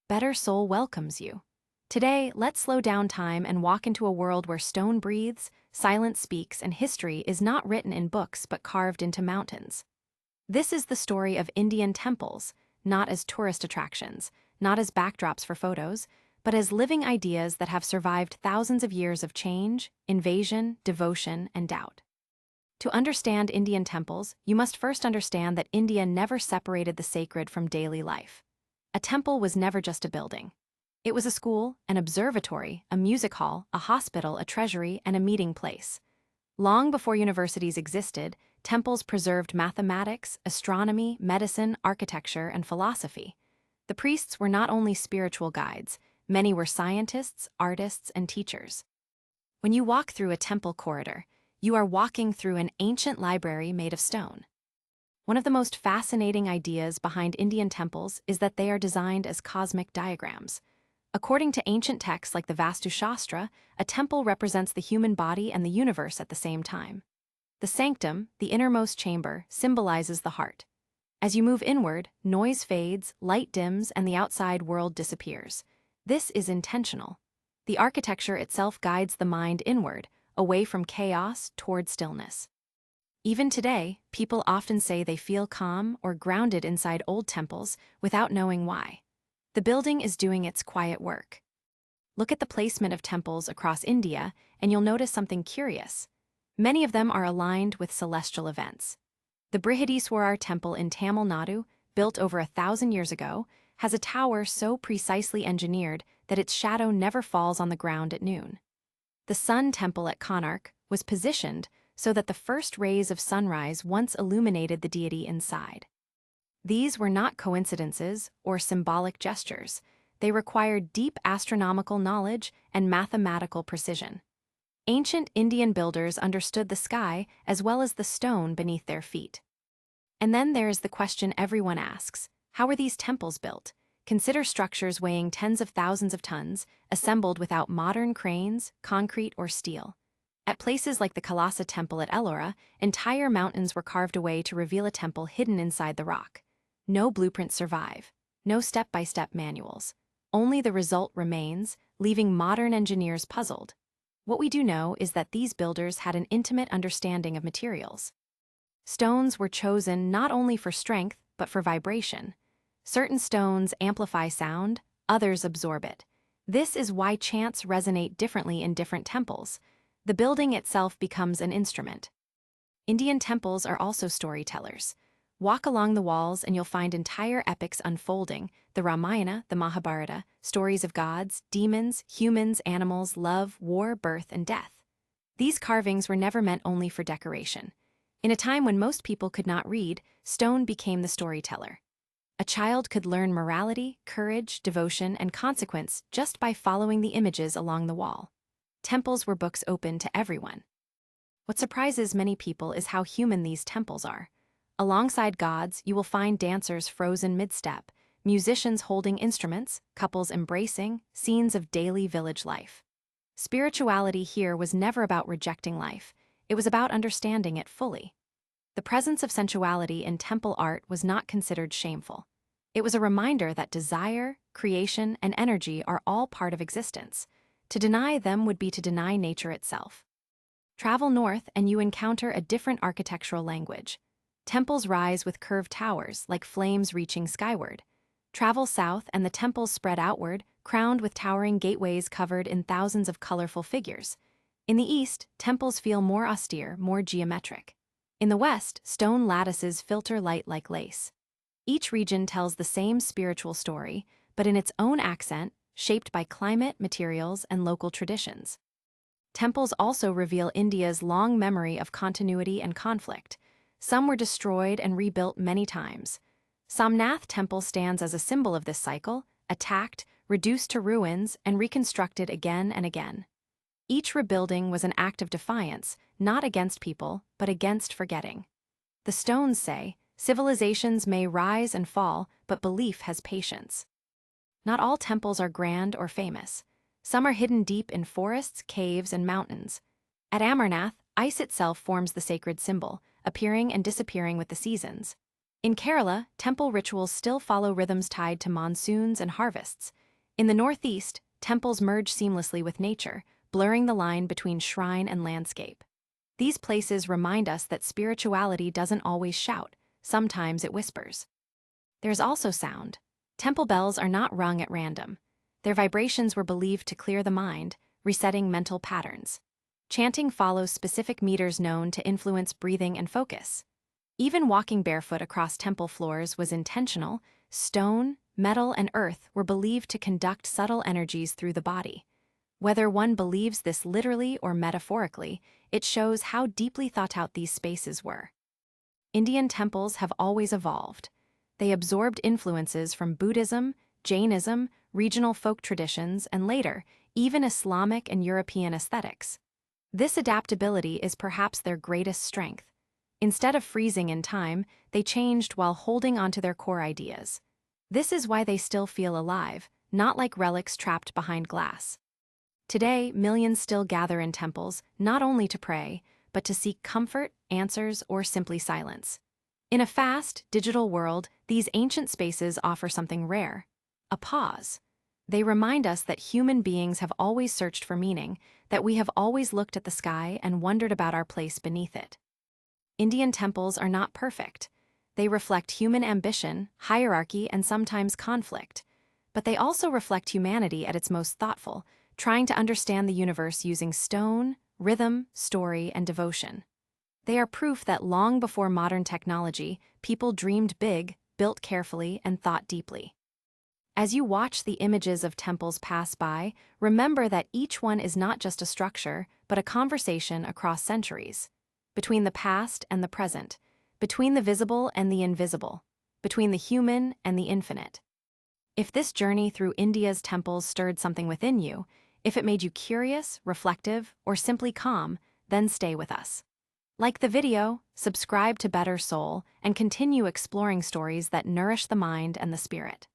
Better Soul welcomes you. Today, let's slow down time and walk into a world where stone breathes, silence speaks, and history is not written in books but carved into mountains. This is the story of Indian temples, not as tourist attractions, not as backdrops for photos, but as living ideas that have survived thousands of years of change, invasion, devotion, and doubt. To understand Indian temples, you must first understand that India never separated the sacred from daily life. A temple was never just a building. It was a school, an observatory, a music hall, a hospital, a treasury, and a meeting place. Long before universities existed, temples preserved mathematics, astronomy, medicine, architecture, and philosophy. The priests were not only spiritual guides, many were scientists, artists, and teachers. When you walk through a temple corridor, you are walking through an ancient library made of stone. One of the most fascinating ideas behind Indian temples is that they are designed as cosmic diagrams. According to ancient texts like the Vastu Shastra, a temple represents the human body and the universe at the same time. The sanctum, the innermost chamber, symbolizes the heart. As you move inward, noise fades, light dims, and the outside world disappears. This is intentional. The architecture itself guides the mind inward, away from chaos toward stillness. Even today, people often say they feel calm or grounded inside old temples without knowing why. The building is doing its quiet work. Look at the placement of temples across India, and you'll notice something curious. Many of them are aligned with celestial events. The Brihadeeswarar temple in Tamil Nadu, built over 1,000 years ago, has a tower so precisely engineered that its shadow never falls on the ground at noon. The Sun Temple at Konark was positioned so that the first rays of sunrise once illuminated the deity inside. These were not coincidences or symbolic gestures. They required deep astronomical knowledge and mathematical precision. Ancient Indian builders understood the sky as well as the stone beneath their feet. And then there is the question everyone asks: how were these temples built? Consider structures weighing tens of thousands of tons, assembled without modern cranes, concrete, or steel. At places like the Kailasa temple at Ellora, entire mountains were carved away to reveal a temple hidden inside the rock. No blueprints survive, no step-by-step manuals. Only the result remains, leaving modern engineers puzzled. What we do know is that these builders had an intimate understanding of materials. Stones were chosen not only for strength, but for vibration. Certain stones amplify sound, others absorb it. This is why chants resonate differently in different temples. The building itself becomes an instrument. Indian temples are also storytellers. Walk along the walls and you'll find entire epics unfolding: the Ramayana, the Mahabharata, stories of gods, demons, humans, animals, love, war, birth, and death. These carvings were never meant only for decoration. In a time when most people could not read, stone became the storyteller. A child could learn morality, courage, devotion, and consequence just by following the images along the wall. Temples were books open to everyone. What surprises many people is how human these temples are. Alongside gods, you will find dancers frozen mid-step, musicians holding instruments, couples embracing, scenes of daily village life. Spirituality here was never about rejecting life, it was about understanding it fully. The presence of sensuality in temple art was not considered shameful. It was a reminder that desire, creation, and energy are all part of existence. To deny them would be to deny nature itself. Travel north and you encounter a different architectural language. Temples rise with curved towers, like flames reaching skyward. Travel south and the temples spread outward, crowned with towering gateways covered in thousands of colorful figures. In the east, temples feel more austere, more geometric. In the west, stone lattices filter light like lace. Each region tells the same spiritual story, but in its own accent, shaped by climate, materials, and local traditions. Temples also reveal India's long memory of continuity and conflict. Some were destroyed and rebuilt many times. Somnath Temple stands as a symbol of this cycle, attacked, reduced to ruins, and reconstructed again and again. Each rebuilding was an act of defiance, not against people, but against forgetting. The stones say, civilizations may rise and fall, but belief has patience. Not all temples are grand or famous. Some are hidden deep in forests, caves, and mountains. At Amarnath, ice itself forms the sacred symbol, appearing and disappearing with the seasons. In Kerala, temple rituals still follow rhythms tied to monsoons and harvests. In the northeast, temples merge seamlessly with nature, blurring the line between shrine and landscape. These places remind us that spirituality doesn't always shout, sometimes it whispers. There's also sound. Temple bells are not rung at random. Their vibrations were believed to clear the mind, resetting mental patterns. Chanting follows specific meters known to influence breathing and focus. Even walking barefoot across temple floors was intentional. Stone, metal, and earth were believed to conduct subtle energies through the body. Whether one believes this literally or metaphorically, it shows how deeply thought out these spaces were. Indian temples have always evolved. They absorbed influences from Buddhism, Jainism, regional folk traditions, and later, even Islamic and European aesthetics. This adaptability is perhaps their greatest strength. Instead of freezing in time, they changed while holding onto their core ideas. This is why they still feel alive, not like relics trapped behind glass. Today, millions still gather in temples, not only to pray, but to seek comfort, answers, or simply silence. In a fast, digital world, these ancient spaces offer something rare: a pause. They remind us that human beings have always searched for meaning, that we have always looked at the sky and wondered about our place beneath it. Indian temples are not perfect. They reflect human ambition, hierarchy, and sometimes conflict. But they also reflect humanity at its most thoughtful, trying to understand the universe using stone, rhythm, story, and devotion. They are proof that long before modern technology, people dreamed big, built carefully, and thought deeply. As you watch the images of temples pass by, remember that each one is not just a structure, but a conversation across centuries. Between the past and the present, between the visible and the invisible, between the human and the infinite. If this journey through India's temples stirred something within you, if it made you curious, reflective, or simply calm, then stay with us. Like the video, subscribe to Better Soul, and continue exploring stories that nourish the mind and the spirit.